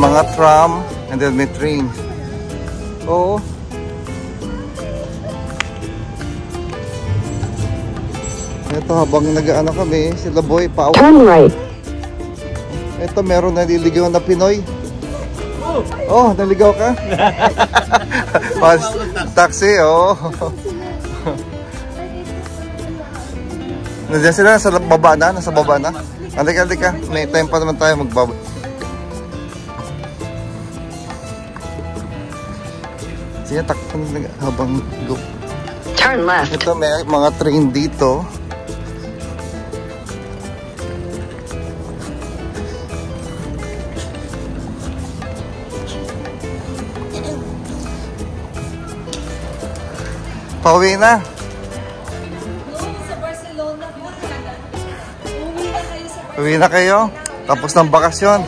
mga tram, and then may train. Oo. Ito habang nag-ano kami, sila boy, pauwi. Turn right. Ito meron naliligaw na Pinoy. Oh, naligaw ka? Taxi, oh. Nandiyan sila, nasa baba na, Halika, halika. May time pa naman tayo magbaba. Sige, takpan habang go. Turn left. Ito may mga train dito. Pauwi na. Uwi na kayo? Tapos ng bakasyon?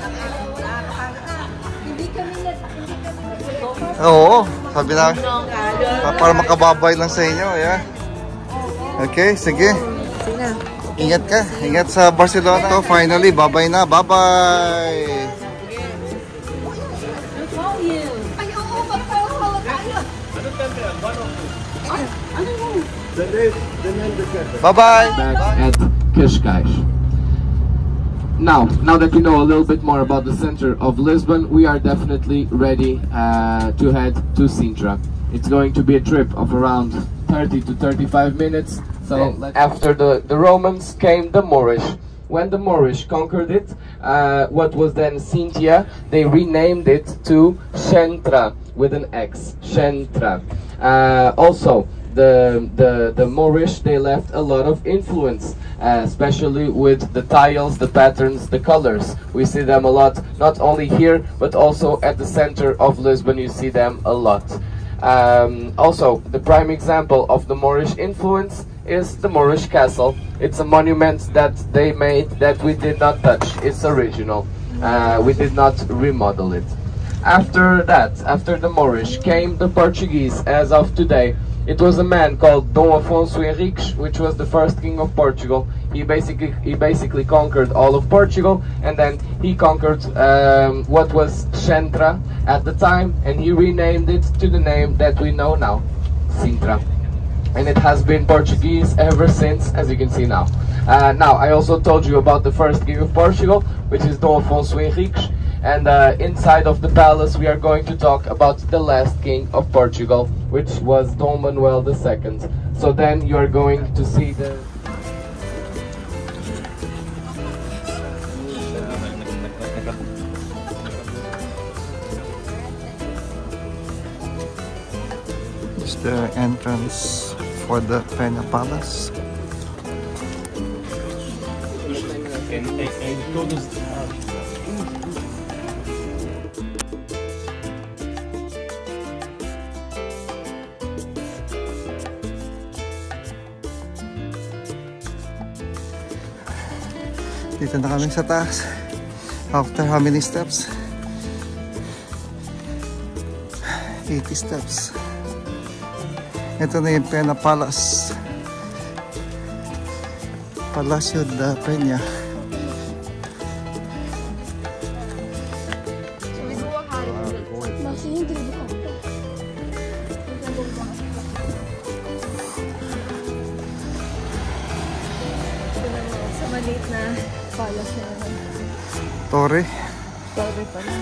Oo, sabi na. Para makababay lang sa inyo, yeah. Okay, sige. Ingat ka. Ingat sa Barcelona. So, finally, bye-bye na. Bye-bye. Bye-bye. At Cascais. Now that you know a little bit more about the center of Lisbon, we are definitely ready to head to Sintra. It's going to be a trip of around 30 to 35 minutes. So after the Romans came the Moorish. When the Moorish conquered it, what was then Sintia, they renamed it to Centra with an X. Centra. Also, the Moorish, they left a lot of influence, especially with the tiles, the patterns, the colors. We see them a lot, not only here, but also at the center of Lisbon, you see them a lot. Also, the prime example of the Moorish influence is the Moorish castle. It's a monument that they made that we did not touch. It's original. We did not remodel it. After that, after the Moorish, came the Portuguese as of today. It was a man called Dom Afonso Henriques, which was the first king of Portugal. He basically conquered all of Portugal, and then he conquered what was Centra at the time, and he renamed it to the name that we know now, Sintra. And it has been Portuguese ever since, as you can see now. Now, I also told you about the first king of Portugal, which is Dom Afonso Henriques. And inside of the palace, we are going to talk about the last king of Portugal, which was Dom Manuel II. So then you are going to see the... This is the entrance for the Pena Palace. Dito na kami sa taas. After how many steps? 80 steps. Ito na yung Pena Palace. Palacio de Peña. Sa maliit na palace na yun. Torre. Torre pa na.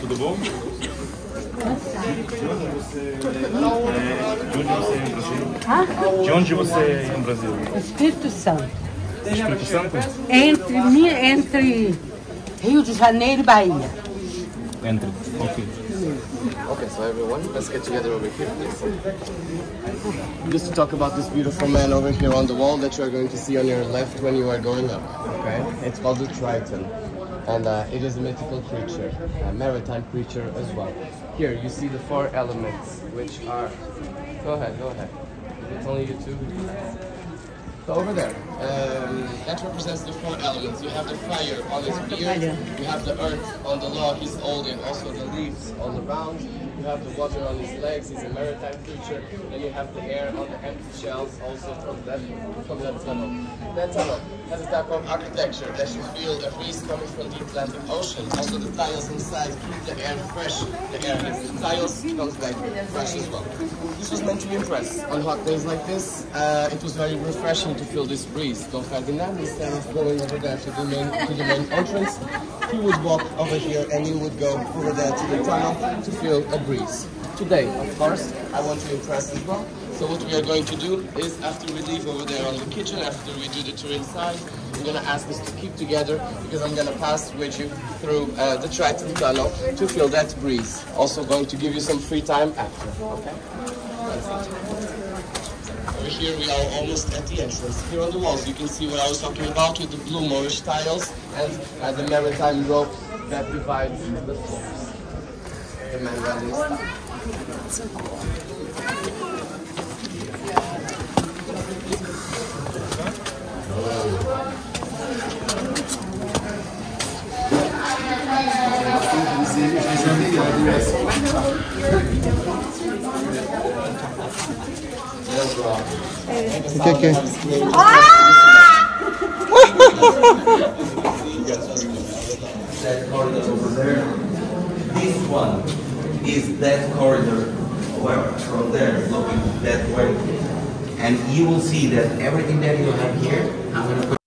Tudo bom? De onde você é em Brasil? Espírito Santo. Espírito Santo? Entre Rio de Janeiro e Bahia. Entre. Ok. Okay, so everyone, let's get together over here, please. Just to talk about this beautiful man over here on the wall that you are going to see on your left when you are going up. Okay, it's called the Triton, and it is a mythical creature, a maritime creature as well. Here you see the 4 elements, which are. Go ahead. It's only you two. So over there, that represents the 4 elements. You have the fire on his beard, you have the earth on the log he's holding, also the leaves all around, you have the water on his legs, he's a maritime creature, and you have the air on the empty shells also from that tunnel. That tunnel has a type of architecture that you feel the breeze coming from the Atlantic Ocean. Also the tiles inside keep the air fresh. The air hits the tiles, comes back fresh as well. This was meant to impress on hot days like this. It was very refreshing to feel this breeze. Don Ferdinand, instead of going over there to the main entrance, he would walk over here and you would go over there to the tunnel to feel a breeze. Today, of course, I want to impress as well. So what we are going to do is, after we leave over there on the kitchen, after we do the tour inside, I'm going to ask us to keep together because I'm going to pass with you through the Triton tunnel to feel that breeze. Also going to give you some free time after, okay? Over here we are almost at the entrance. Here on the walls you can see what I was talking about with the blue Moorish tiles and the maritime rope that divides the floors. The Manuelian style. So cool. Okay. That corridor over there. This one is that corridor, well, from there looking that way. And you will see that everything that you have here, I'm going to put.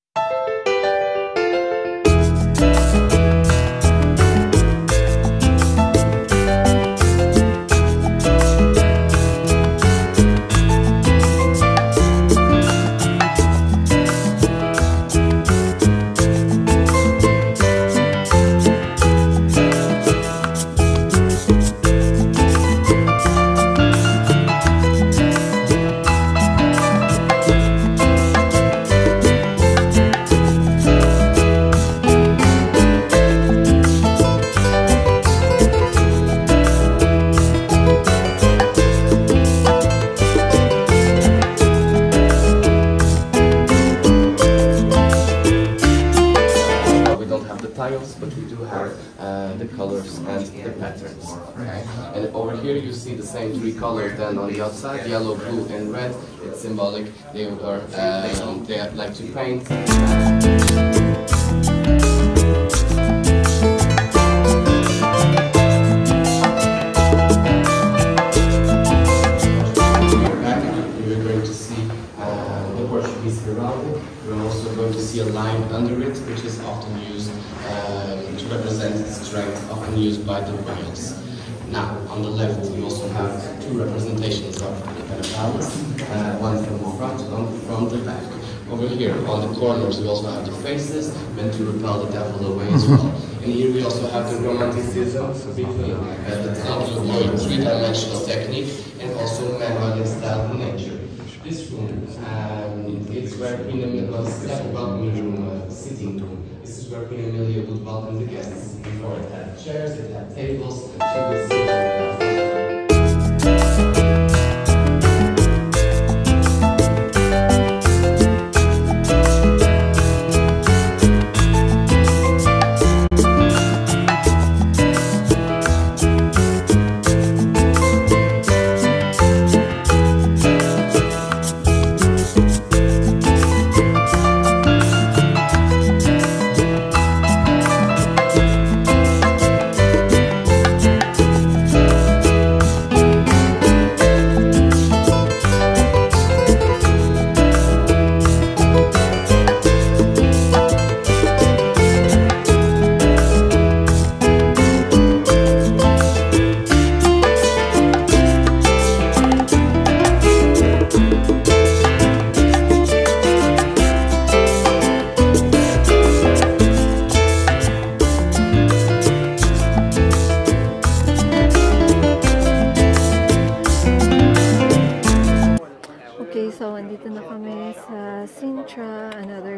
But we do have the colors and the patterns. Okay? And over here you see the same 3 colors then on the outside, yellow, blue and red. It's symbolic. They like to paint. We're going to see the Portuguese heraldic. We're also going to see a line under it, which is often used to represent strength, often used by the royals. Now, on the left, we also have 2 representations of the palace, one from the front and one from the back. Over here, on the corners, we also have the faces, meant to repel the devil away as well. And here we also have the romanticism between the Anglo 3-dimensional technique and also Manuelian style in nature. This room, it's where Queen Emilia was welcoming room, sitting room. This is where Queen Emilia would welcome the guests. Before it had chairs, it had tables, she would sit.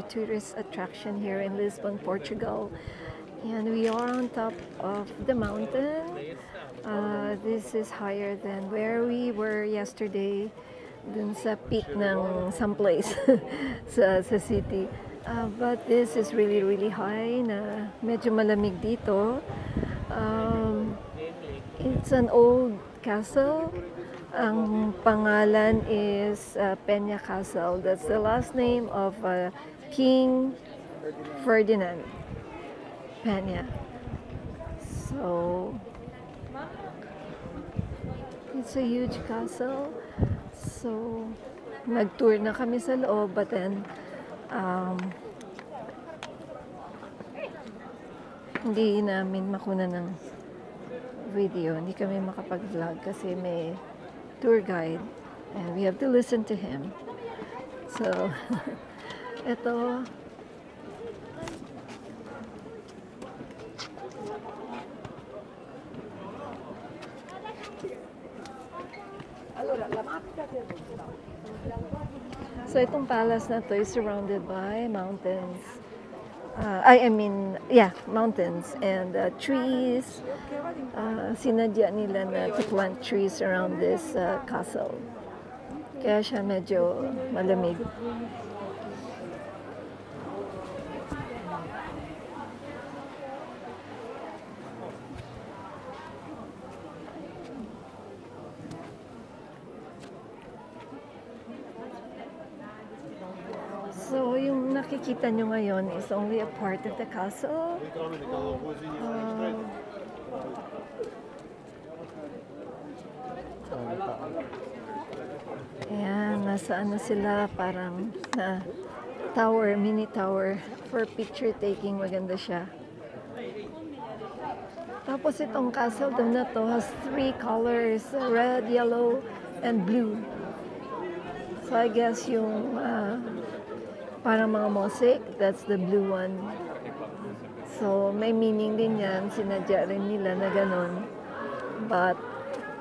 tourist attraction here in Lisbon, Portugal. And we are on top of the mountain. This is higher than where we were yesterday, dun sa peak ng someplace sa city. But this is really, really high na medyo malamig dito. It's an old castle. Ang pangalan is Peña Castle. That's the last name of King Ferdinand Peña. So it's a huge castle. So nag-tour na kami sa loob, but then hindi namin makuna ng video. Hindi kami makapag-vlog kasi may tour guide and we have to listen to him. So, ito. So, itong palace na to is surrounded by mountains. Mountains and trees. Sinadya nila na to plant trees around this castle. Kaya siya medyo malamig. So, yung nakikita nyo ngayon is only a part of the castle. Ayan, nasa ano sila, parang na tower, mini tower for picture taking. Maganda siya. Tapos itong castle daw na to has 3 colors, red, yellow, and blue. So I guess yung parang mga mosaic, that's the blue one. So may meaning din yan, sinadya rin nila na ganon. But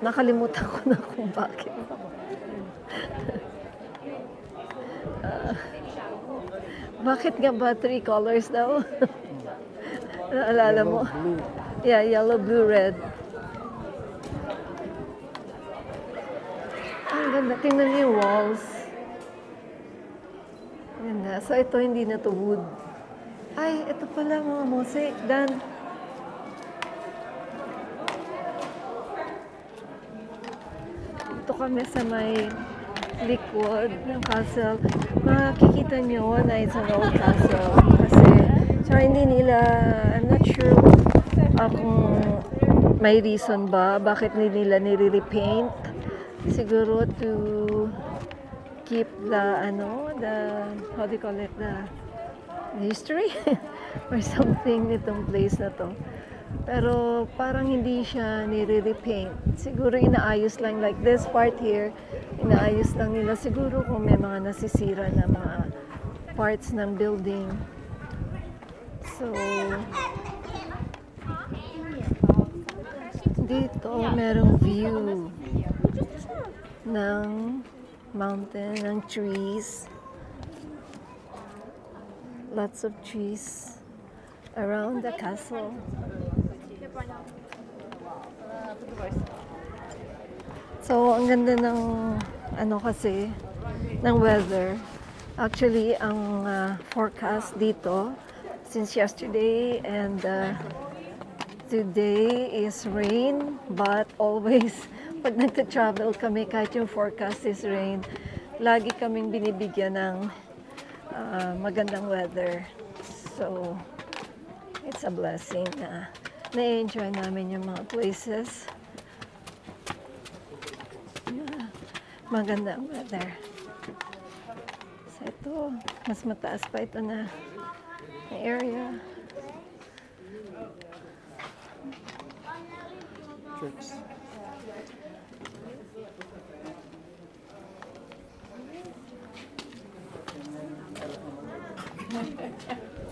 nakalimutan ko na kung bakit. Bakit nga ba 3 colors daw? Naalala mo? Yeah, yellow, blue, red. Ang ganda. Tingnan niyo yung walls. Ganda. So, ito hindi na to wood. Ay, ito pala mga mosaic. Dan. Ito kami sa may likod ng castle. Makikita nyo na it's an old castle. Kasi, so hindi nila, I'm not sure kung may reason ba bakit nila nire-repaint. Siguro to keep the, how do you call it, the history or something nitong place na to. Pero parang hindi siya nire-repaint. Siguro inaayos lang, like this part here, inaayos lang nila siguro kung may mga nasisira na mga parts ng building. So, dito merong view ng mountain, ng trees. Lots of trees around the castle. So, ang ganda ng kasi ng weather. Actually, ang forecast dito since yesterday and today is rain, but always pag nagta-travel kami, kahit yung forecast is rain, lagi kaming binibigyan ng magandang weather. So, it's a blessing na na-enjoy namin yung mga places. Magandang weather. So, ito, mas mataas pa ito na area. Church.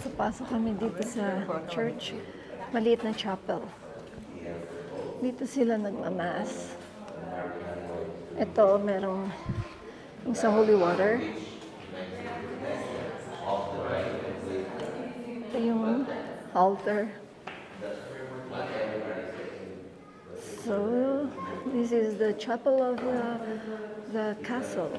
So, pasok kami dito sa church. Maliit na chapel. Dito sila nagmamass. Ito, merong yung sa holy water. altar. So this is the chapel of the castle.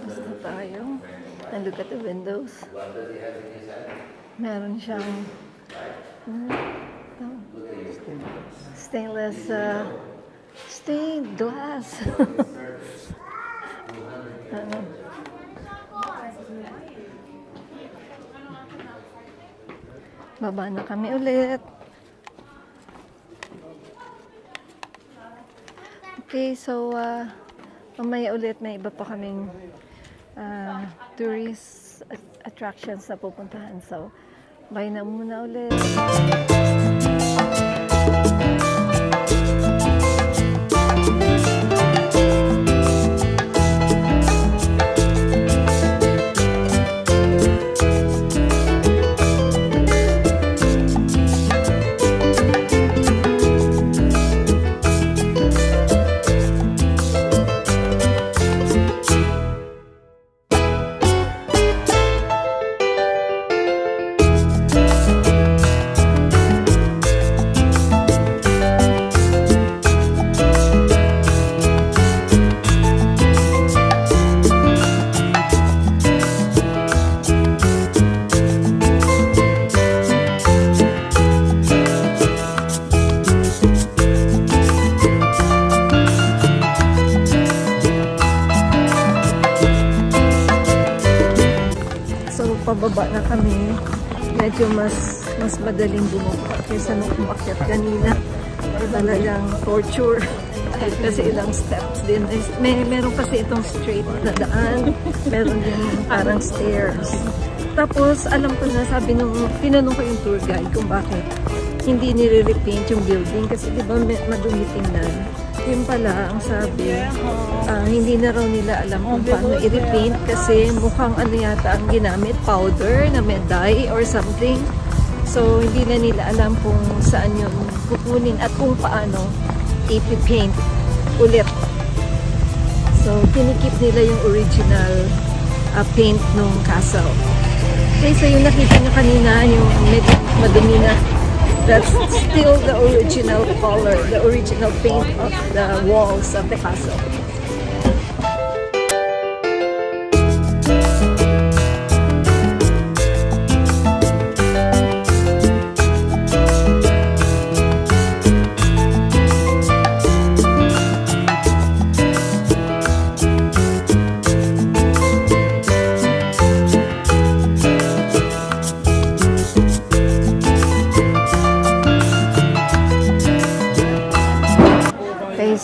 Basta tayo. And look at the windows. Meron siyang stained glass. Baba na kami ulit. Okay, so mamaya ulit may iba pa kaming tourist attractions na pupuntahan. So, bye na muna ulit. Pababa na kami. Medyo mas madaling bumaba kaysa nung umakyat kanina. Talagang torture. Kasi ilang steps din. Meron kasi itong straight na daan. Meron din parang stairs. Tapos, alam ko na, tinanong ko yung tour guide kung bakit hindi nire-repaint yung building. Kasi di ba madumi tingnan. Yun pala, ang sabi, hindi na raw nila alam kung paano i-repaint kasi mukhang ano yata ang ginamit, powder na may dye or something. So, hindi na nila alam kung saan yun kukunin at kung paano i-paint ulit. So, kinikip nila yung original paint nung castle. Okay, so yung nakita nyo kanina, yung medyo madumi na, that's still the original color, the original paint of the walls of the castle.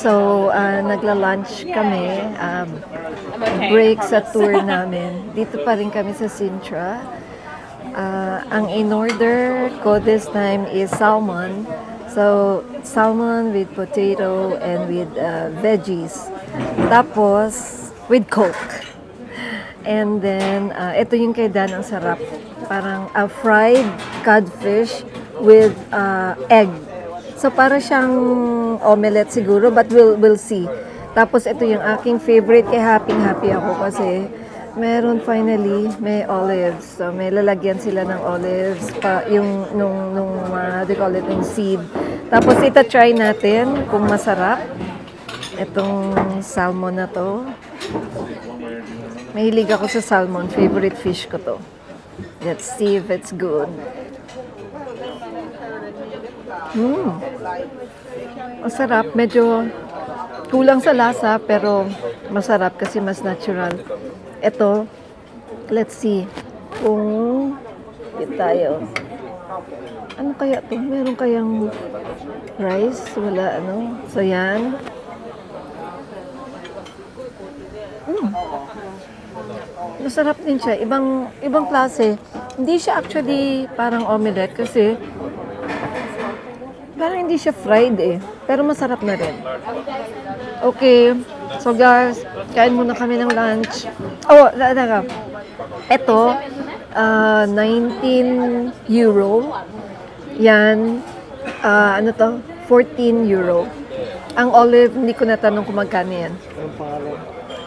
So, nagla-lunch kami, break sa tour namin. Dito pa rin kami sa Sintra. Ang in-order ko this time is salmon. So, salmon with potato and with veggies. Tapos, with Coke. And then, ito yung kay Dan, ang sarap. Parang fried codfish with egg. So, para siyang omelette siguro, but we'll see. Tapos, ito yung aking favorite, kaya happy ako kasi meron finally, may olives. So, may lalagyan sila ng olives, yung what do you call it, yung seed. Tapos, ita-try natin kung masarap. Itong salmon na to. Mahilig ako sa salmon, favorite fish ko to. Let's see if it's good. Masarap. Medyo kulang sa lasa, pero masarap kasi mas natural. Ito, let's see kung tayo. Ano kaya to? Meron kayang rice? Wala, ano? So, yan. Masarap din siya. Ibang klase. Hindi siya actually parang omelette kasi parang hindi siya fried eh. Pero masarap na rin. Okay. So guys, kain muna kami ng lunch. Oh, ito. 19 euro. Yan, ano to? 14 euro. Ang olive, hindi ko natanong kung magkano yan.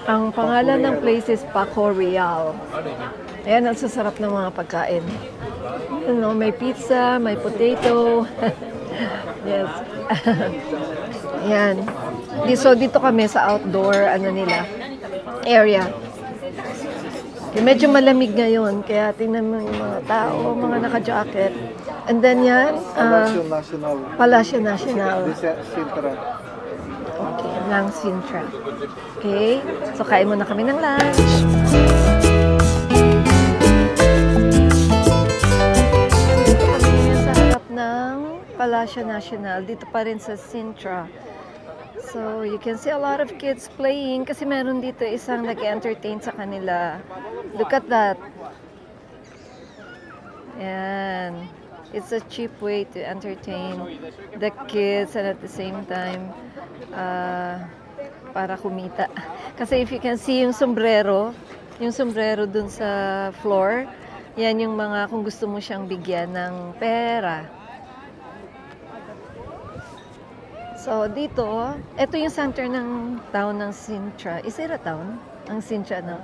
Ang pangalan ng place is Paco Real. Ayan, ang sasarap ng mga pagkain. Ano, may pizza, may potato. Yes. Ayan. So, dito kami sa outdoor, ano nila, area. Medyo malamig ngayon, kaya tingnan mo yung mga tao, mga naka-jacket. And then yan, Palacio Nacional. Okay, ng Sintra. Okay, so kain muna kami ng lunch. Dito kami sa harap ng Palacio Nacional, dito pa rin sa Sintra. So, you can see a lot of kids playing kasi meron dito isang nag-entertain sa kanila. Look at that. Yan. It's a cheap way to entertain the kids and at the same time para kumita. Kasi if you can see yung sombrero dun sa floor, yan yung mga kung gusto mo siyang bigyan ng pera. So, dito, ito yung center ng town ng Sintra. Is it a town? Ang Sintra, no?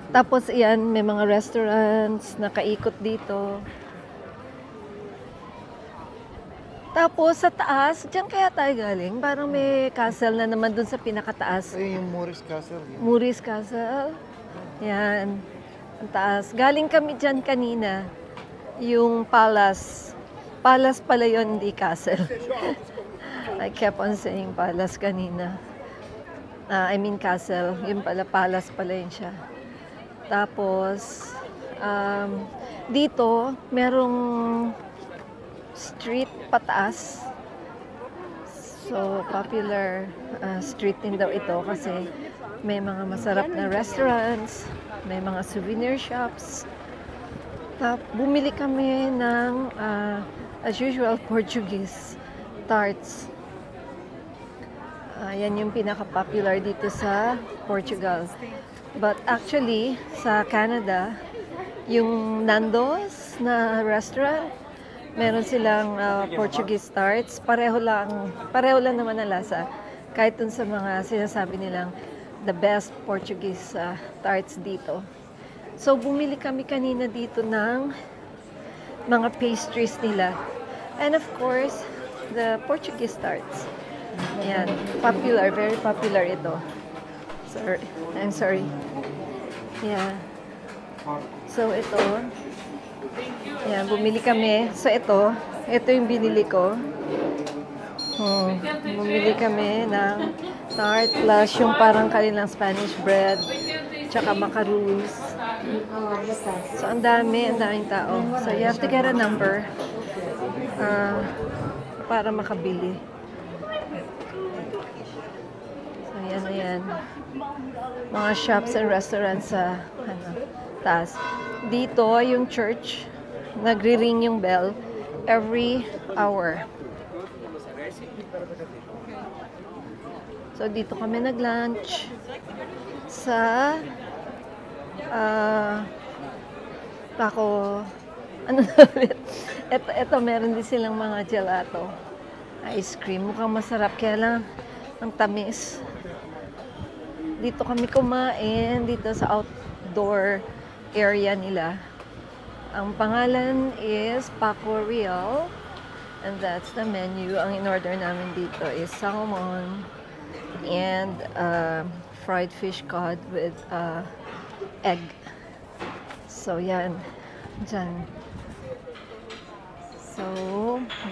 Tapos, yan, may mga restaurants, nakaikot dito. Tapos, sa taas, diyan kaya tayo galing. Parang may castle na naman dun sa pinakataas. Ay, yung Moorish Castle. Moorish Castle. Yan. Ang taas. Galing kami dyan kanina. Yung palace. Palace pala yun, hindi castle. I kept on saying palace kanina. I mean castle. Yung pala, palace pala yun siya. Tapos, dito, merong street pataas. So, popular street din daw ito kasi may mga masarap na restaurants, may mga souvenir shops. Bumili kami ng, as usual, Portuguese tarts. Yan yung pinaka-popular dito sa Portugal. But actually, sa Canada, yung Nando's na restaurant, meron silang Portuguese tarts. Pareho lang naman ang lasa. Kahit dun sa mga sinasabi nilang the best Portuguese tarts dito. So, bumili kami kanina dito ng mga pastries nila. And of course, the Portuguese tarts. Yan, popular, very popular ito. Sorry, I'm sorry. Yeah. So ito, yan, bumili kami. So ito yung binili ko. Bumili kami ng tart plus yung parang kanilang Spanish bread, tsaka macaroons. So ang daming tao. So you have to get a number para makabili. So, yan. Mga shops and restaurants sa taas. Dito, yung church, nagri-ring yung bell every hour. So, dito kami nag-lunch sa Paco, ano na ulit? Ito, meron din silang mga gelato. Ice cream. Mukhang masarap. Kaya lang, ang tamis. Dito kami kumain, dito sa outdoor area nila. Ang pangalan is Paco Real. And that's the menu. Ang in-order namin dito is salmon and fried fish cod with egg. So, yan. Diyan. So,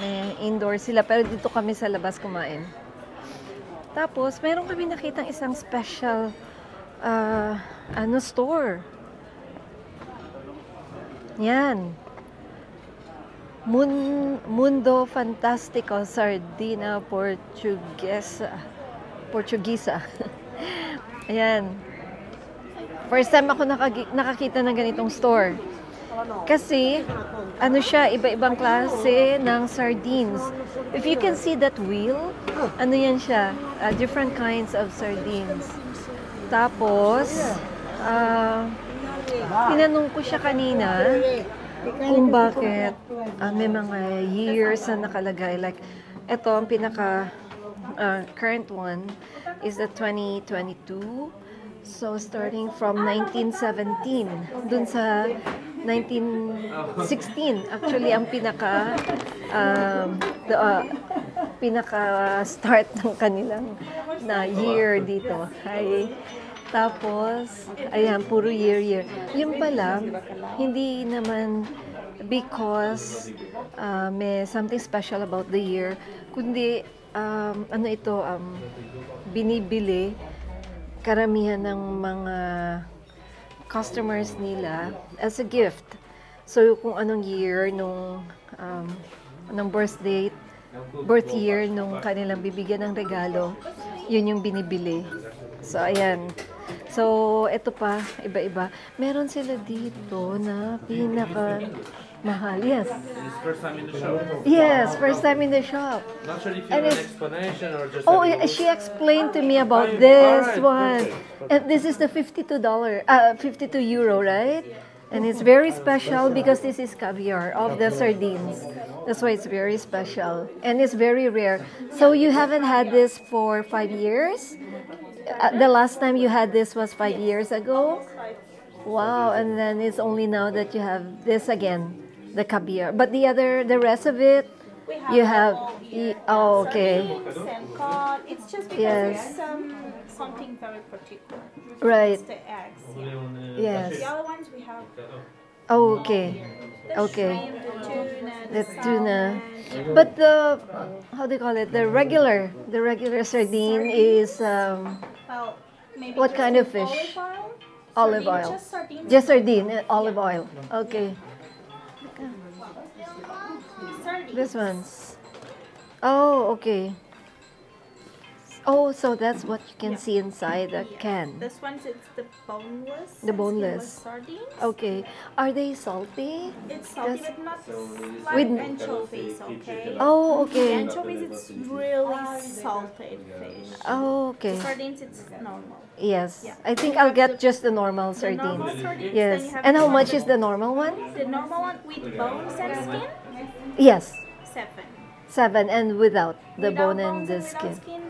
may indoor sila. Pero dito kami sa labas kumain. Tapos, meron kami nakitang isang special store. Yan. Mundo Fantastico Sardina Portuguesa. Ayan. First time ako nakakita ng ganitong store. Kasi, ano siya, iba-ibang klase ng sardines. If you can see that wheel, ano yan siya, different kinds of sardines. Tapos, tinanong ko siya kanina kung bakit may mga years na nakalagay. Like, ito ang pinaka current one is the 2022. So, starting from 1917, dun sa 1916, actually, ang pinaka-start ng kanilang na year dito. Tapos, ayan, puro year. Yung pala, hindi naman because may something special about the year, kundi, binibili karamihan ng mga customers nila as a gift. So, kung anong year nung anong birth year nung kanilang bibigyan ng regalo, yun yung binibili. So, ayan. So, ito pa, iba-iba. Meron sila dito na mahal. Yes. First time in the shop? Yes, first time in the shop. Not sure if you have an explanation or just... Oh, she explained to me about this one. And this is the €52, €52, right? And it's very special because this is caviar of the sardines. That's why it's very special. And it's very rare. So you haven't had this for 5 years? The last time you had this was 5 years ago? Wow, and then it's only now that you have this again. The caviar, but the rest of it, you have. Oh, okay. It's just because it's something very particular. Right. It's the eggs. Yes. The other ones we have. Oh, okay. Okay. Shrimp, The tuna. But the how do you call it? The regular sardine is well, maybe what kind of fish? Olive oil. Olive oil. Just sardines. Just sardine, olive oil. Okay. Sardines. This one's. Oh, okay. Oh, so that's what you can see inside the can. This one's it's the boneless. The boneless. Sardines. Okay. Are they salty? It's salty, That's- but not like With- anchovies. Okay. Oh, The okay. anchovies, it's really salted fish. Oh, okay. Sardines, it's normal. Yes. Yeah. I think I'll get just the normal The normal sardines. sardines. Yes. Then you have And how the much one- is the normal one? The normal one with bones and skin, Yes. 7. 7 and without the Without bone and bones the without skin. skin,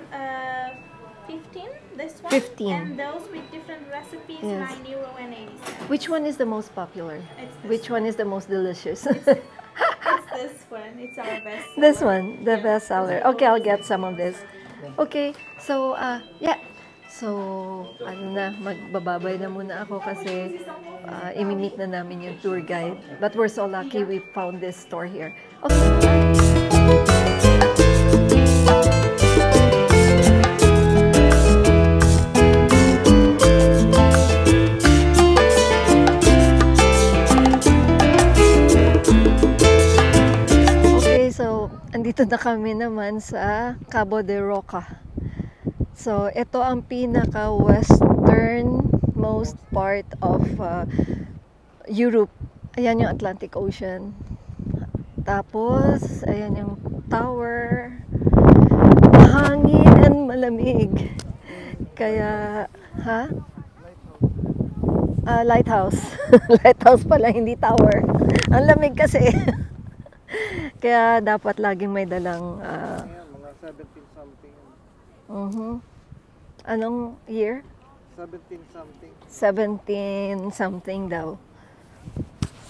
15. This one. 15. And those with different recipes, Yes. €9 and 80 cents. Which one is the most popular? It's this Which one is the most delicious? It's this one. It's our best. This one, the best seller. Okay, I'll get some of this. Okay, so yeah. So, magbababay na muna ako kasi imi-meet na namin yung tour guide. But we're so lucky we found this store here. Okay. Okay, so andito na kami naman sa Cabo de Roca. So, ito ang pinaka-westernmost part of Europe. Ayan yung Atlantic Ocean. Tapos, ayan yung tower. Mahangin and malamig. Kaya, lighthouse. Lighthouse pala, hindi tower. Ang lamig kasi. Kaya dapat laging may dalang... Mga 17-something. Anong year? 17-something. 17-something daw.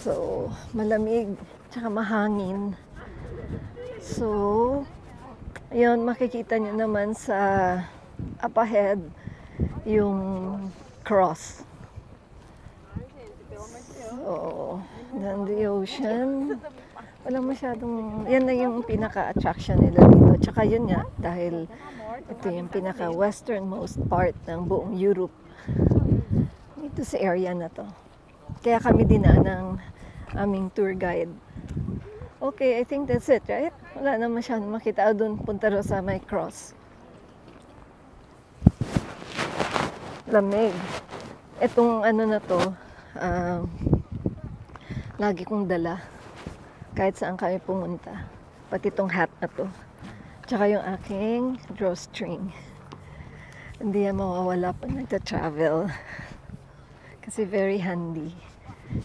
So, malamig, tsaka mahangin. So, yun, makikita nyo naman sa up ahead yung cross. So, then the ocean. Wala masyadong, yan na yung pinaka-attraction nila dito. Tsaka yun nga, dahil ito yung pinaka-westernmost part ng buong Europe. Dito sa area na to. Kaya kami dinaan ng aming tour guide. Okay, I think that's it, right? Wala na masyadong makita doon. Punta rin sa may cross. Lamig. Itong ano na to, lagi kong dala. Kahit saan kami pumunta. Pati itong hat na to. Tsaka yung aking drawstring. Hindi yan mawawala pag nagta-travel. Kasi very handy.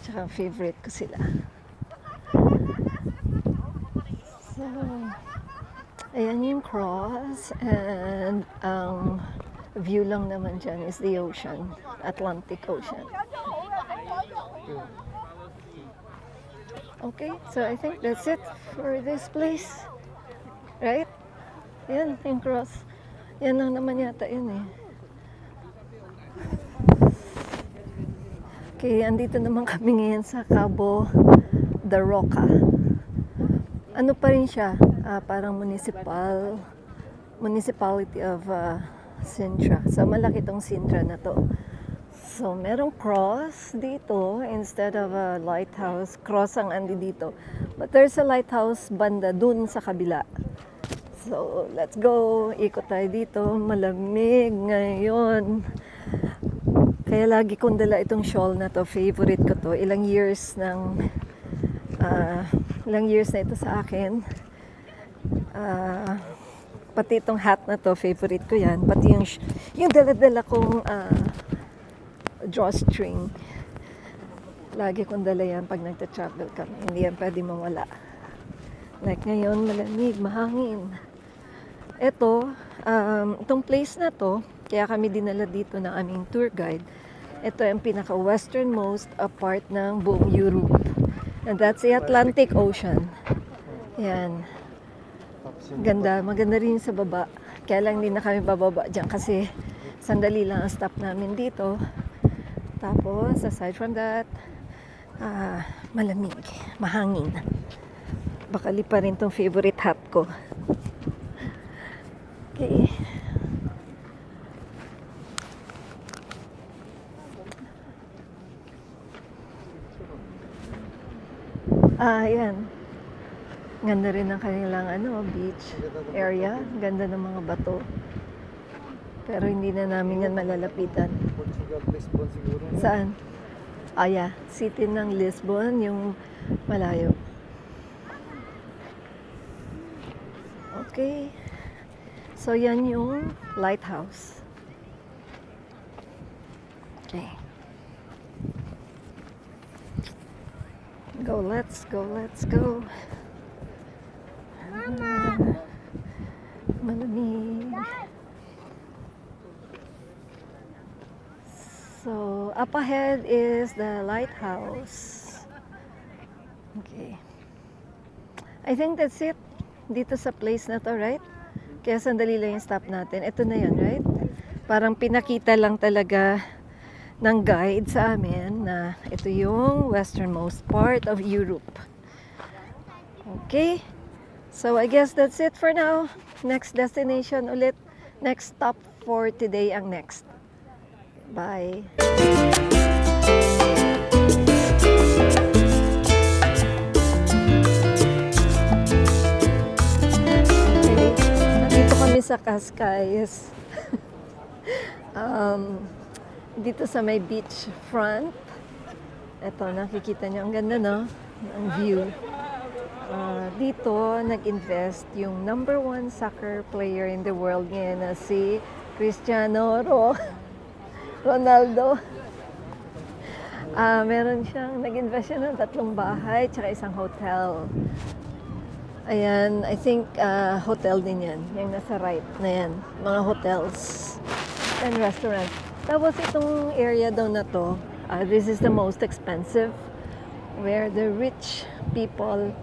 Tsaka favorite ko sila. So, ayan yung cross. And ang view lang naman dyan is the ocean. Atlantic Ocean. Okay, so I think that's it for this place. Right? Yan, yung cross. Yan lang naman yata yun eh. Okay, andito naman kami ngayon sa Cabo de Roca. Ano pa rin siya? Parang municipality of Sintra. So, malaki tong Sintra na to. So, merong cross dito instead of a lighthouse. Cross ang andi dito. But there's a lighthouse banda dun sa kabila. So, let's go. Ikot tayo dito. Malamig ngayon. Kaya lagi kong dala itong shawl na to. Favorite ko to. Ilang years na ito sa akin. Pati itong hat na to, favorite ko yan. Pati yung dala-dala kong drawstring. Lagi kong dala yan pag nagta-travel kami. Hindi yan pwede mawala. Like ngayon, malamig, mahangin. Ito, itong place na to, kaya kami dinala dito ng aming tour guide. Ito yung pinaka-westernmost part ng buong Europe. And that's the Atlantic Ocean. Yan. Ganda. Maganda rin sa baba. Kaya lang hindi na kami bababa dyan kasi sandali lang ang stop namin dito. Tapos, aside from that, malamig. Mahangin. Bakali pa rin tong favorite hat ko. Okay. Ayan. Ganda rin ang kanilang beach area. Ganda ng mga bato. Pero hindi na namin yan malalapitan. Lisbon siguro. Saan? Yeah. City ng Lisbon, yung malayo. Okay. So, yan yung lighthouse. Okay. Go, let's go, let's go. Malamig. So, up ahead is the lighthouse. Okay. I think that's it. Dito sa place na to, right? Kaya sandali lang yung stop natin. Ito na yan, right? Parang pinakita lang talaga ng guide sa amin na ito yung westernmost part of Europe. Okay? So, I guess that's it for now. Next destination ulit. Next stop for today ang next. Bye! Okay. Nandito kami sa Cascais. Dito sa may beach front. Ito, nakikita nyo. Ang ganda, no? Ang view. Dito, nag-invest yung #1 soccer player in the world ngayon na si Cristiano Ronaldo. Meron siyang, nag-invest siya ng 3 bahay tsaka isang hotel. Ayan, I think hotel din yan. Yung nasa right na yan. Mga hotels and restaurants. Tapos itong area daw na to, this is the most expensive where the rich people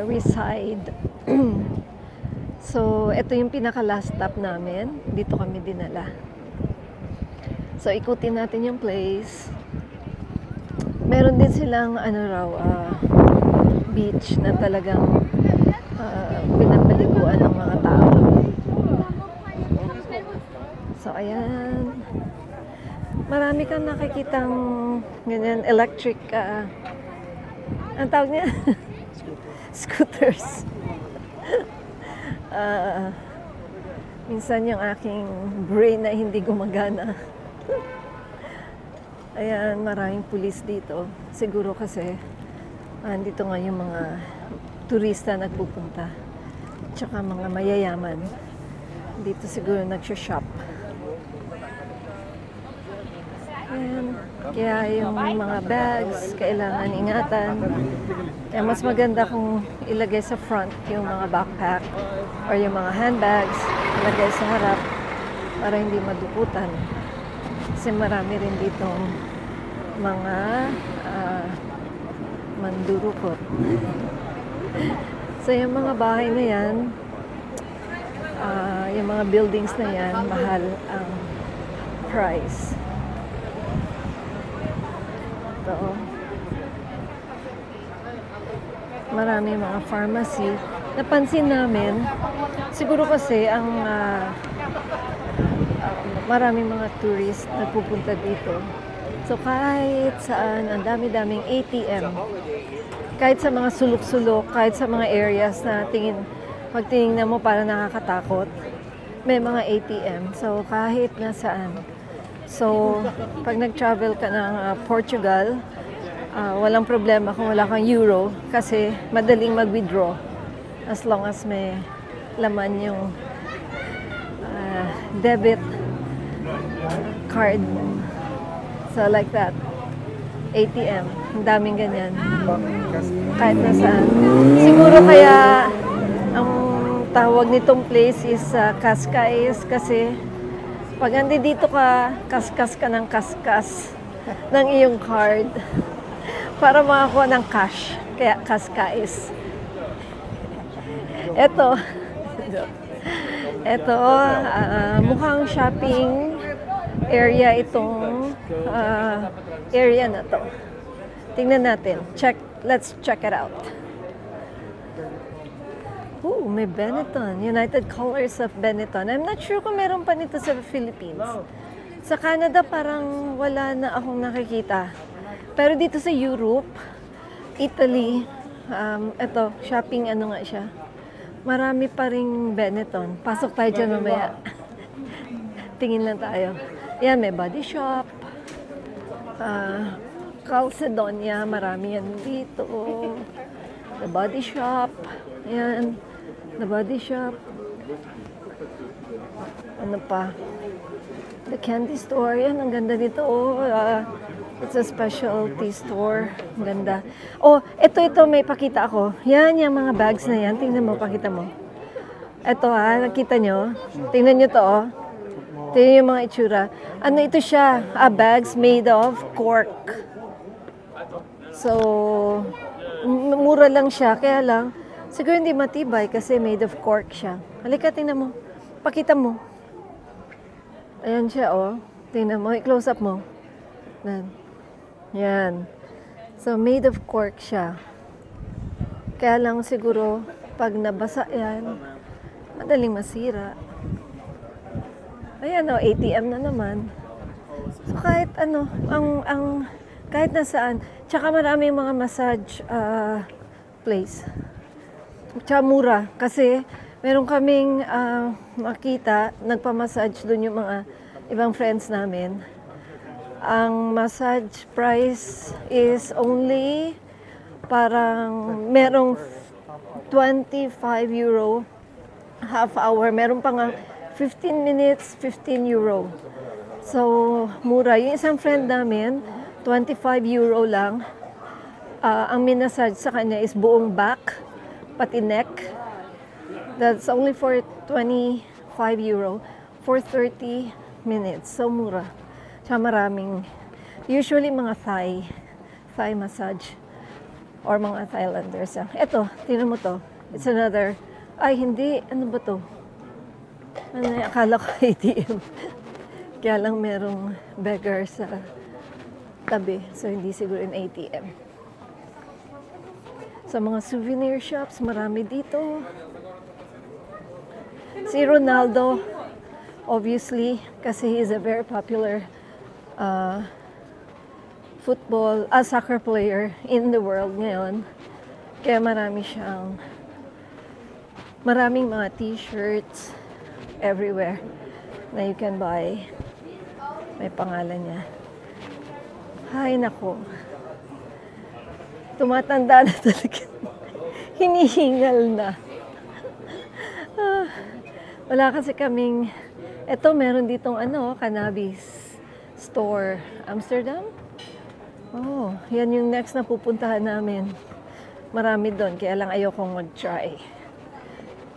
reside. So, ito yung pinaka-last stop namin. Dito kami dinala. So, ikutin natin yung place. Meron din silang beach na talagang pinapaliguan ng mga tao. So, ayan. Marami kang nakikitang ganyan, electric, ang tawag niya? Scooters. Minsan yung aking brain na hindi gumagana. Ayan, maraming pulis dito. Siguro kasi andito nga yung mga turista nagpupunta. Tsaka mga mayayaman. Dito siguro nagsha-shop. Ayan. Kaya yung mga bags, kailangan ingatan. Kaya mas maganda kung ilagay sa front yung mga backpack or yung mga handbags, ilagay sa harap para hindi madukutan. Kasi marami rin dito mga mandurukot. So yung mga bahay na yan, yung mga buildings na yan, mahal ang price. Ito. Marami mga pharmacy. Napansin namin, siguro kasi ang maraming mga tourist na pupunta dito. So kahit saan, ang dami-daming ATM. Kahit sa mga sulok-sulok, kahit sa mga areas na pag tinignan mo parang nakakatakot, may mga ATM. So kahit nasaan. So pag nag-travel ka ng Portugal, walang problema kung wala kang euro kasi madaling mag-withdraw as long as may laman yung debit card. So like that. ATM. Ang daming ganyan. Kahit nasaan. Siguro kaya ang tawag nitong place is Cascais kasi pag dito ka, kaskas ka ng kaskas ng iyong card para makakuha ng cash. Kaya Cascais. Ito, mukhang shopping area itong area na to. Tingnan natin. Let's check it out. Ooh, may Benetton. United Colors of Benetton. I'm not sure kung meron pa nito sa Philippines. Sa Canada parang wala na akong nakikita. Pero dito sa Europe, Italy, ito, shopping ano nga siya. Marami pa ring Benetton. Pasok tayo dyan mamaya. Tingin lang tayo. Yan, may Body Shop. Calcedonia, marami yan dito. The Body Shop. Yan. The Body Shop. Ano pa? The Candy Store. Yan, ang ganda nito. It's a specialty store. Ang ganda. Oh, ito, may pakita ako. Yan, yung mga bags na yan. Tingnan mo, pakita mo. Ito nakita nyo? Tingnan nyo to, Tingnan yung mga itsura. Ano ito siya? Bags made of cork. So, mura lang siya. Kaya lang, siguro hindi matibay kasi made of cork siya. Halika, tingnan mo. Pakita mo. Ayan siya, Tingnan mo. I-close up mo. Yan. So, made of cork siya. Kaya lang siguro, pag nabasa yan, madaling masira. Ayan, ATM na naman. So, kahit kahit nasaan. Tsaka maraming mga massage place. Tsaka mura. Kasi, meron kaming makita, nagpa-massage doon yung mga ibang friends namin. Ang massage price is only parang merong 25 euro half hour. Meron pa nga 15 minutes, 15 euro. So, mura. Yung isang friend namin, 25 euro lang. Ang minasage sa kanya is buong back, pati neck. That's only for 25 euro for 30 minutes. So, mura. Tsaka maraming, usually mga thigh massage or mga Thailanders. Ito, tingnan mo to. It's another, hindi, ano ba to? Akala ko ATM. Kaya lang merong beggar sa tabi. So, hindi siguro in ATM. Sa mga souvenir shops, marami dito. Si Ronaldo, obviously, kasi he's a very popular soccer player in the world ngayon. Kaya maraming mga t-shirts everywhere na you can buy. May pangalan niya. Hay nako. Tumatanda na talaga. Hinihingal na. Wala kasi kaming, meron ditong cannabis store. Amsterdam? Oh, yan yung next na pupuntahan namin. Marami doon, kaya lang ayokong mag-try.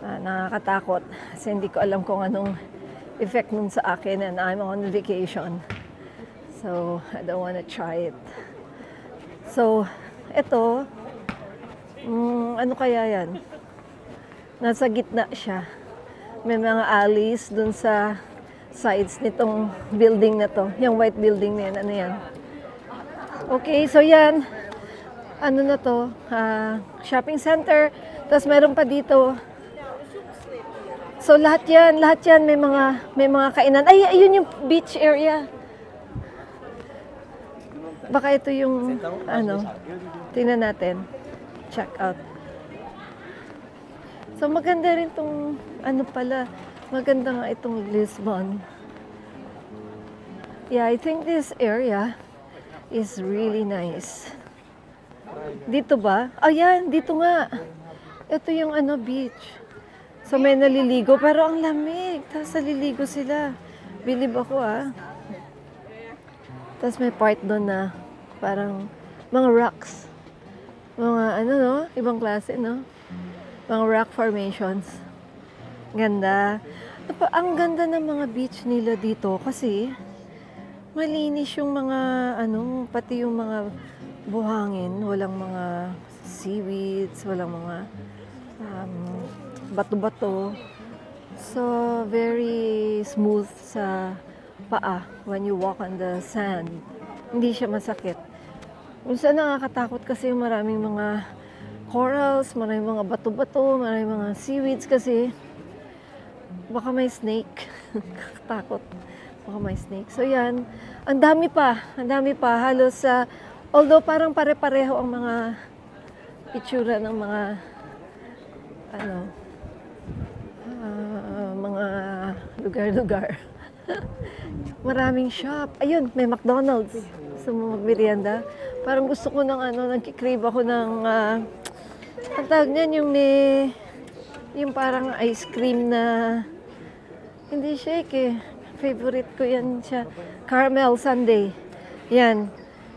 Nakakatakot. Kasi hindi ko alam kung anong effect nun sa akin and I'm on vacation. So, I don't wanna try it. So, ito, ano kaya yan? Nasa gitna siya. May mga alleys dun sa sides nitong building na to. Yung white building na yan. Ano yan? Okay, so yan. Ano na to? Shopping center. Tapos meron pa dito. So lahat yan may mga kainan. Ay, ayun yung beach area. Baka ito yung ano. Tingnan natin. Check out. So maganda rin tong ano pala. Maganda nga itong Lisbon. Yeah, I think this area is really nice. Dito ba? Ayan, dito nga. Ito yung ano, beach. So may naliligo, pero ang lamig. Tapos naliligo sila. Bilib ako Tapos may part doon na parang mga rocks. Mga ano no? Ibang klase no? Mga rock formations. Ganda. Ang ganda ng mga beach nila dito kasi malinis yung mga ano, pati yung mga buhangin, walang mga seaweeds, walang mga bato-bato. So, very smooth sa paa when you walk on the sand. Hindi siya masakit. Minsan nakakatakot kasi maraming mga corals, maraming mga bato-bato, maraming mga seaweeds kasi baka may snake. Takot. Baka may snake. So yan, ang dami pa. Halos although parang pare-pareho ang mga itsura ng mga mga lugar-lugar. Maraming shop. Ayun, may McDonald's. Gusto mo magmerienda? Parang gusto ko ng nagkikrave ako ng ang tawag niyan yung parang ice cream na hindi shake favorite ko yan siya. Caramel sundae. Yan.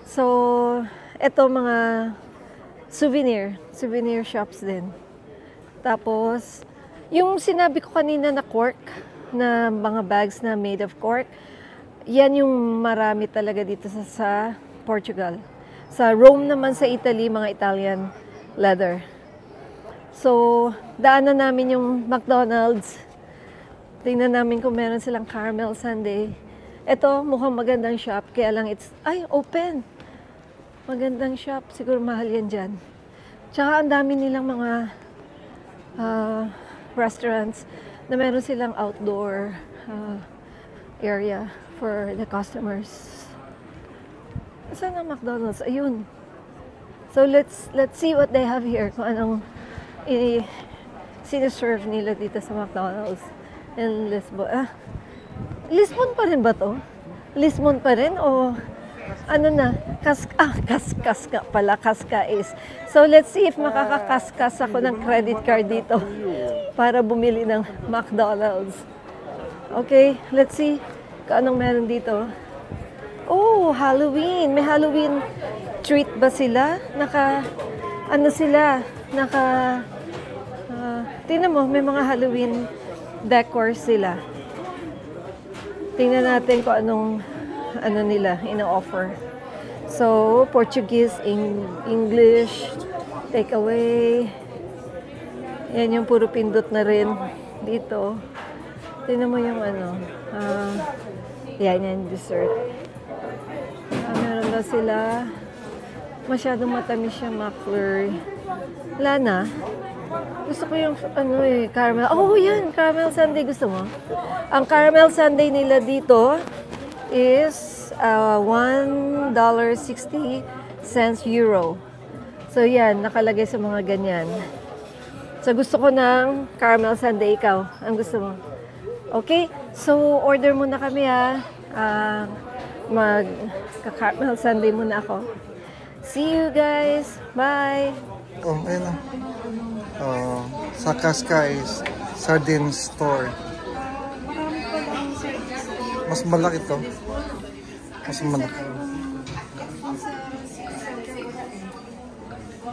So, eto mga souvenir shops din. Tapos, yung sinabi ko kanina na cork, na mga bags na made of cork, yan yung marami talaga dito sa Portugal. Sa Rome naman sa Italy, mga Italian leather. So, daanan namin yung McDonald's. Tingnan namin kung meron silang caramel sundae. Ito, mukhang magandang shop. Kaya lang open. Magandang shop. Siguro mahal yan dyan. Tsaka ang dami nilang mga restaurants na meron silang outdoor area for the customers. Saan ang McDonald's? Ayun. So, let's see what they have here. Kung anong siniserve nila dito sa McDonald's. In Lisbon. Lisbon pa rin ba to? Lisbon pa rin o ano na? Kaska pala. Kaska is. So let's see if makakakaskas ako ng credit card dito para bumili ng McDonald's. Okay, let's see kung anong meron dito. Oh, Halloween. May Halloween treat ba sila? Tingnan mo, may mga Halloween decor sila. Tingnan natin kung anong nila ino-offer. So, Portuguese, English, takeaway. Yan yung puro pindot na rin dito. Tingnan mo yung yan dessert. Meron daw sila. Masyadong matamis yung McFlurry. Wala na. Gusto ko yung caramel. Oh, yan. Caramel sundae. Gusto mo? Ang caramel sundae nila dito is $1.60 euro. So, yan. Nakalagay sa mga ganyan. So, gusto ko ng caramel sundae. Ikaw, ang gusto mo? Okay? So, order muna kami mag-caramel sundae muna ako. See you guys. Bye! Oh, ayun na. Sa Cascais Sardine Store. Mas malaki to. Mas malaki. So,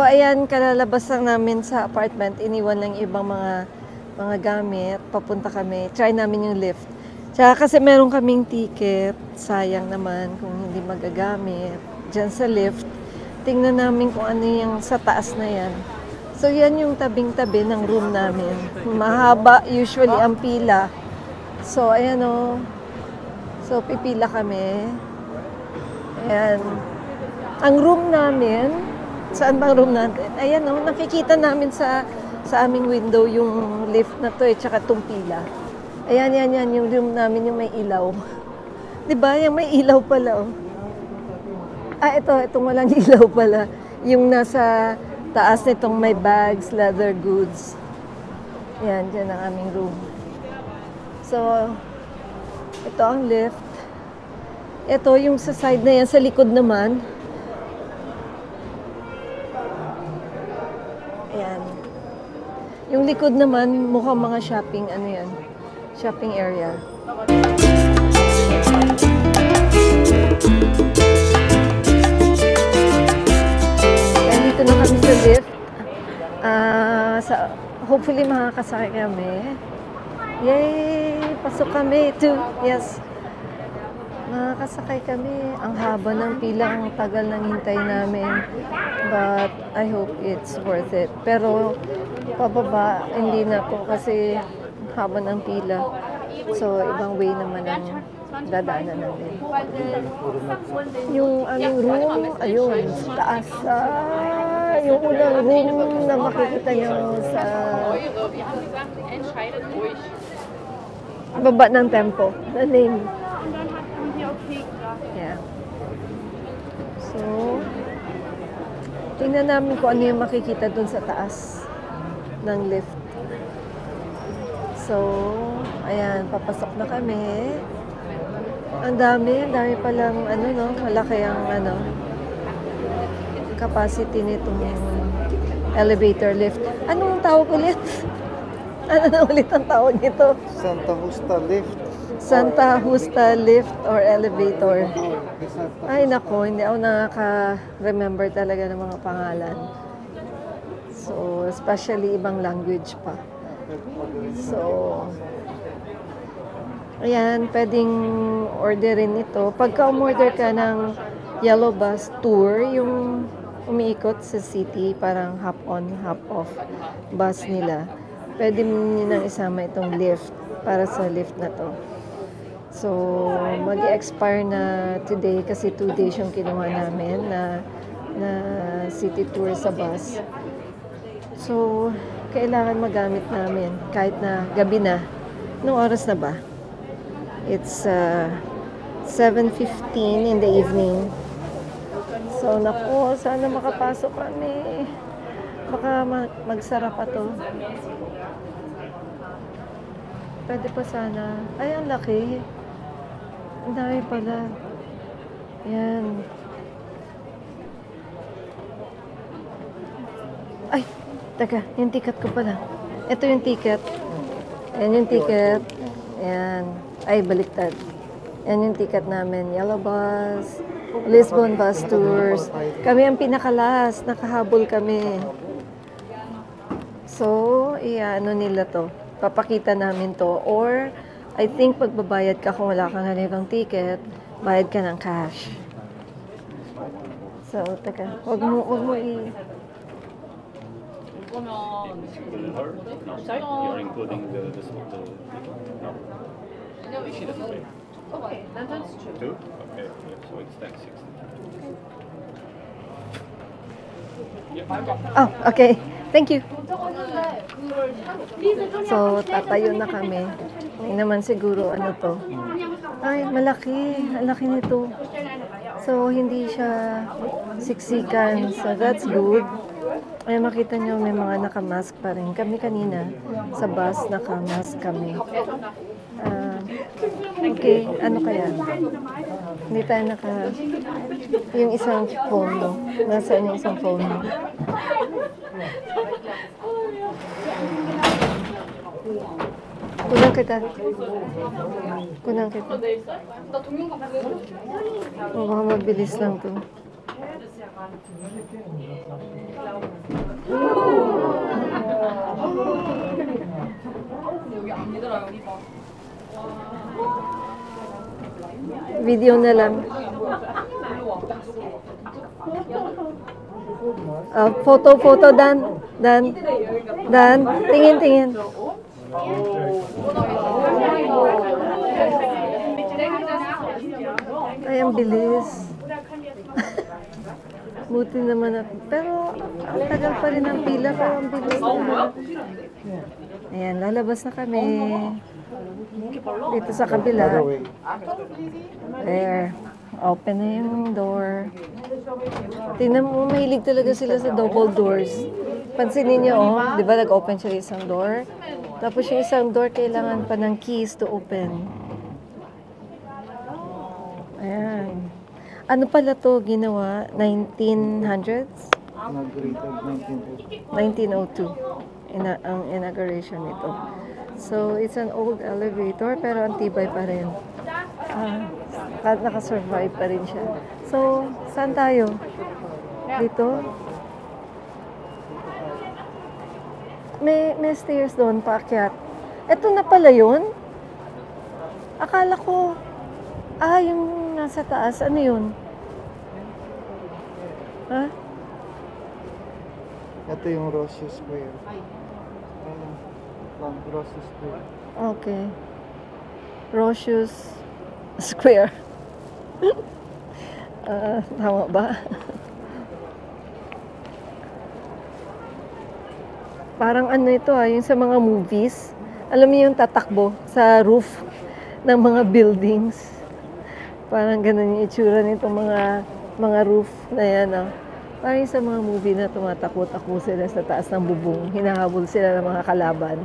ayan, kalalabas lang namin sa apartment. Iniwan lang yung ibang mga gamit. Papunta kami. Try namin yung lift. Tsaka kasi meron kaming ticket. Sayang naman kung hindi magagamit. Diyan sa lift. Tingnan namin kung ano yung sa taas na yan. So, yan yung tabing-tabi ng room namin. Mahaba usually ang pila. So, ayan o. So, pipila kami. Ayan. Ang room namin, saan bang room natin? Ayan o, nakikita namin sa aming window yung lift na to tsaka itong pila. Ayan, yan, yung room namin yung may ilaw. Diba? Yung may ilaw pala itong walang ilaw pala. Yung nasa taas nitong may bags, leather goods. Ayan, dyan ang aming room. So, ito ang lift. Ito yung sa side na yan, sa likod naman. Ayan. Yung likod naman, mukhang mga shopping, shopping area. Ayan, dito na kami sa lift. Hopefully makakasakay kami. Yay! Pasok kami too. Yes. Makakasakay kami. Ang haba ng pila, ang tagal ng hintay namin. But I hope it's worth it. Pero pababa, hindi na po kasi haba ng pila. So, ibang way naman ang dadaanan natin. Yung aming room, ayun, taas. Yung unang room na makikita nyo sa baba ng tempo. The name. Yeah. So, tingnan namin kung ano yung makikita dun sa taas ng lift. So, ayan, papasok na kami. Ang dami palang malaki ang capacity nitong elevator lift. Anong tawag ulit? Ano na ulit ang tawag nito? Santa Justa lift. Santa Justa lift or elevator. Ay nako, hindi ako nakaka-remember talaga ng mga pangalan. So, especially ibang language pa. So, ayan, pwedeng orderin ito. Pagka umorder ka ng yellow bus tour, yung umiikot sa city, parang hop-on, hop-off bus nila, pwede mo nang isama itong lift para sa lift na to. So, mag-expire na today kasi 2 days yung kinuha namin na city tour sa bus. So, kailangan magamit namin kahit na gabi na. Anong oras na ba? It's 7:15 in the evening. So, naku, sana makapasok kami. Baka magsara pa to. Pwede pa sana. Ay, ang laki. Ang dami pala. Yan. Ay, teka, yung ticket ko pala. Ito yung ticket. Ayan yung ticket. Ayan. Ay, baliktad. Yan yung ticket namin. Yellow bus, Lisbon bus tours. Kami ang pinakalas. Nakahabol kami. So, ano nila to? Papakita namin to. Or, I think magbabayad ka kung wala kang halibang ticket, bayad ka ng cash. So, teka. Wag mo Sorry? You're including the no? No, she doesn't pay. Okay, that's true. 2? Okay, so it's 10.60. Oh, okay. Thank you. So, tatayo na kami. May naman siguro ano to. Ay, malaki. Ang laki nito. So, hindi siya siksikan. So, that's good. Ay, makita nyo, may mga nakamask pa rin. Kami kanina, sa bus, nakamask kami. Okay, ano kaya? Hindi tayo yung isang phone mo. Nasaan yung isang phone mo? Kunang kita. Kunang kita. O, baka mabilis lang to. Video na lang. Photo, Dan. Tingin. Ay, ang bilis. Buti naman ako. Pero, ang tagal pa rin ang pila, pero ang bilis na. Ayan, lalabas na kami. Dito sa kabila. There. Open na yung door. Tingnan mo, mahilig talaga sila sa double doors. Pansinin niyo, oh, di ba nag-open siya isang door? Tapos yung isang door, kailangan pa ng keys to open. Ayan. Ano pala to ginawa? 1900s? 1902. Ang inauguration nito. So, it's an old elevator, pero ang tibay pa rin. Nakasurvive pa rin siya. So, saan tayo? Dito? May stairs doon, paakyat. Ito na pala yun? Akala ko, yung nasa taas, ano yun? Ha? Ito yung Rossio Square. Rossio Square. Okay. Rossio Square. Tama ba? Parang ano ito yung sa mga movies. Alam mo yung tatakbo sa roof ng mga buildings. Parang ganun yung itsura nitong mga roof na yan. Parang sa mga movie na tumatakbo-takbo sila sa taas ng bubong. Hinahabol sila ng mga kalaban.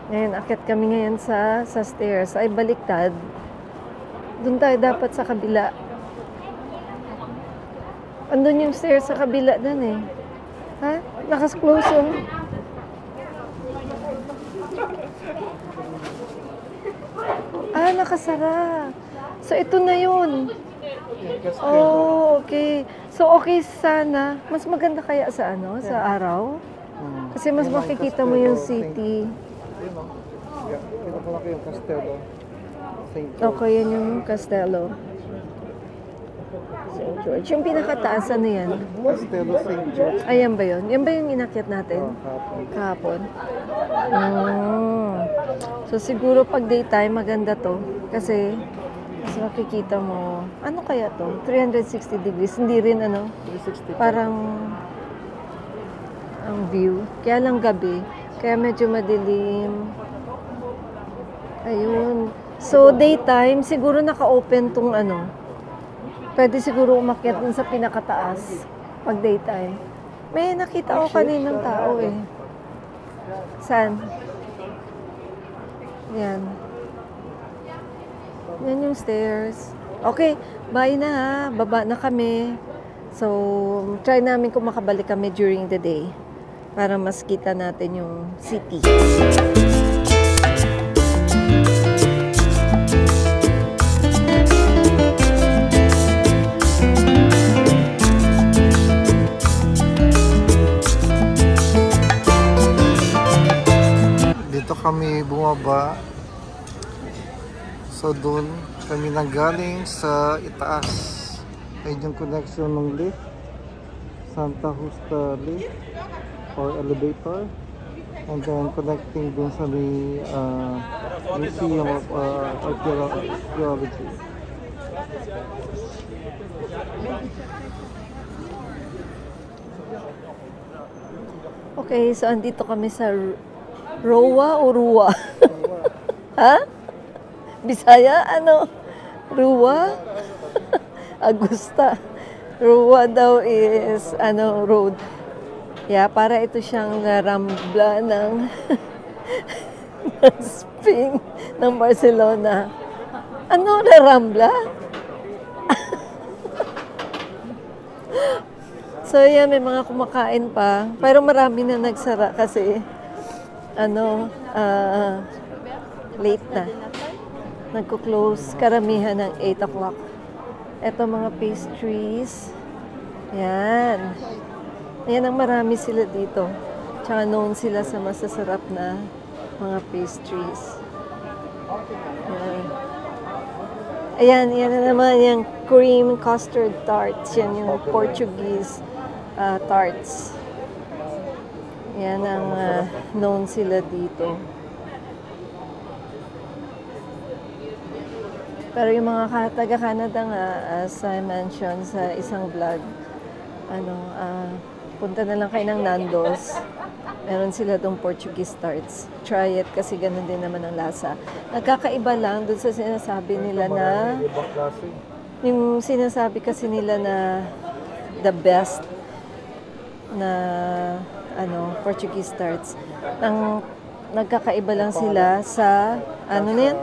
Ngayon, akit kami ngayon sa stairs. Ay, baliktad. Doon tayo dapat sa kabila. Andun yung stairs sa kabila doon eh. Ha? Nakas-close oh. Nakasara. So, ito na yun. Oh, okay. So, okay sana. Mas maganda kaya sa sa araw? Kasi mas makikita mo yung city. Pinakalaki yung Castello. Okay, yan yung Castello. St. George. Yung pinakataas, ano yan? Castello St. George. Ayan ba yun? Yan ba yung inakyat natin? Kahapon. So, siguro pag daytime, maganda to. Kasi, mas makikita mo, ano kaya to? 360 degrees. Hindi rin, 360. parang ang view. Kaya lang gabi. Kaya medyo madilim. Ayun. So, daytime, siguro naka-open tong Pwede siguro umakyat dun sa pinakataas pag daytime. May nakita ko kaninang tao eh. Saan? Yan. Yan yung stairs. Okay, bye na ha. Baba na kami. So, try namin kung makabalik kami during the day para mas kita natin yung city. Dito kami bumaba. So doon kami nanggaling sa itaas. Ayun yung connection ng lift. Santa Justa lift or elevator. And then connecting dun sa Museum of Archaeology. Okay, so andito kami sa Roa o Rua? Ha? Bisaya? Rua? Agusta. Rua daw is, road. Yeah, para ito siyang rambla ng shopping ng Barcelona. Ano, Rambla? So, yan, may mga kumakain pa. Pero marami na nagsara kasi, late na. Nagko-close, karamihan ng 8 o'clock. Ito mga pastries. Yan. Yan ang marami sila dito. Tsaka known sila sa masasarap na mga pastries. Yan. Ayan, yan na naman yung cream custard tarts. Yan yung Portuguese tarts. Yan ang known sila dito. Pero yung mga taga-Canada nga, as I mentioned sa isang vlog, punta na lang kayo ng Nando's. Meron sila itong Portuguese tarts. Try it kasi ganun din naman ang lasa. Nagkakaiba lang dun sa sinasabi nila na, yung sinasabi kasi nila na the best na Portuguese tarts. Nagkakaiba lang sila sa, ano na yan?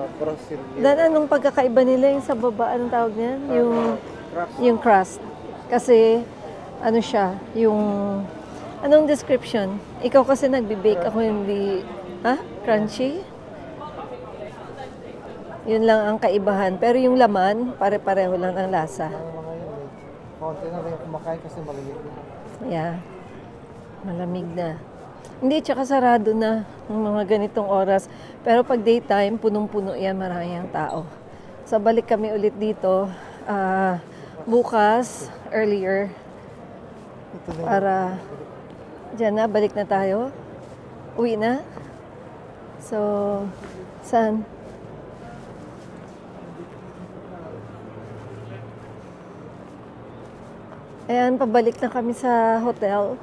Anong pagkakaiba nila yung sa baba, anong tawag niyan? Yung crust. Kasi, ano siya, anong description? Ikaw kasi nagbe-bake, ako hindi, crunchy? Yun lang ang kaibahan. Pero yung laman, pare-pareho lang ang lasa. Konti na rin kumakain kasi malamig na. Yeah. Malamig na. Hindi, tsaka sarado na ng mga ganitong oras. Pero pag daytime, punong-puno yan, maraming tao. So, balik kami ulit dito. Bukas, earlier. Para, dyan na, balik na tayo. Uwi na. So, saan? Ayan, pabalik na kami sa hotel.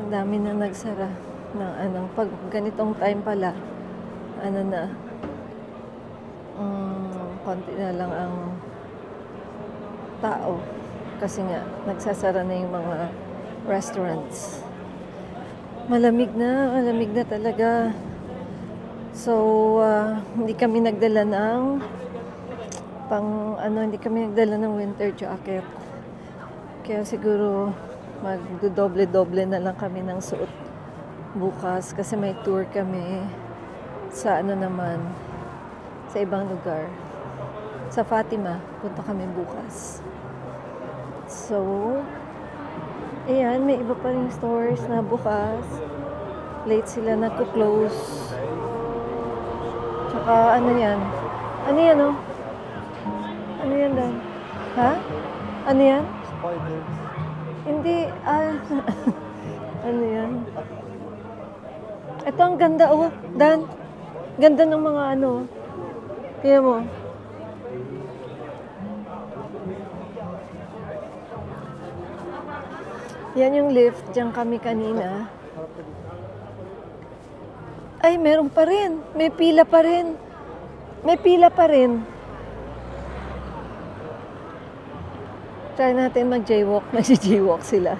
Ang dami na nagsara ng pag ganitong time pala, konti na lang ang tao. Kasi nga, nagsasara na yung mga restaurants. Malamig na talaga. So, hindi kami nagdala ng hindi kami nagdala ng winter jacket. Kaya siguro magdodoble-doble na lang kami ng suot bukas kasi may tour kami sa sa ibang lugar. Sa Fatima, punta kami bukas. So, ayan, may iba pa ring stores na bukas. Late sila nagko-close. Tsaka ano yan, oh? Ano yan Dan? Ha? Ano yan? Spiders. Hindi, ano yan? Ito ang ganda, oh, Dan. Ganda ng mga kaya mo. Yan yung lift, diyan kami kanina. Ay, meron pa rin. May pila pa rin. May pila pa rin. Try natin mag-jaywalk. Nag-jaywalk sila.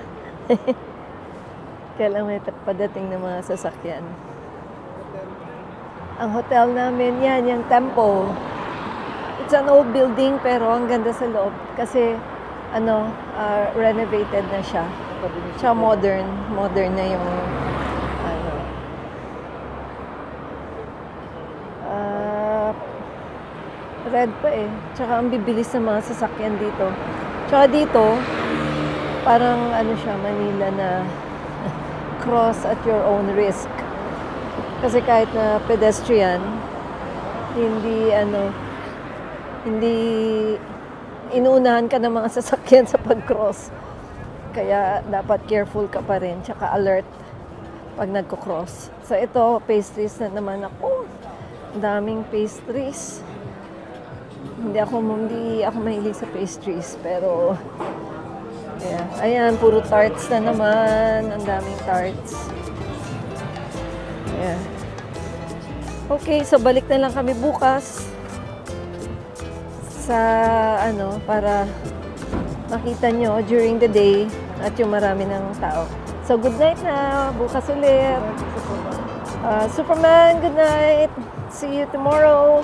Kaya lang may padating ng mga sasakyan. Ang hotel namin, yan, yung Tempo. It's an old building, pero ang ganda sa loob. Kasi, renovated na siya. Siya modern. Modern na yung, red pa eh. Tsaka ang bibilis ng mga sasakyan dito. Tsaka dito, parang siya, Manila na cross at your own risk. Kasi kahit na pedestrian, hindi inuunahan ka ng mga sasakyan sa pag-cross. Kaya dapat careful ka pa rin, tsaka alert pag nagko-cross. So ito, pastries na naman ako. Daming pastries. Hindi ako mahilig sa pastries, pero yeah. Ayan, puro tarts na naman. Ang daming tarts. Yeah. Okay, so balik na lang kami bukas sa para makita nyo during the day at yung marami ng tao. So, good night na. Bukas ulit. Superman, good night. See you tomorrow.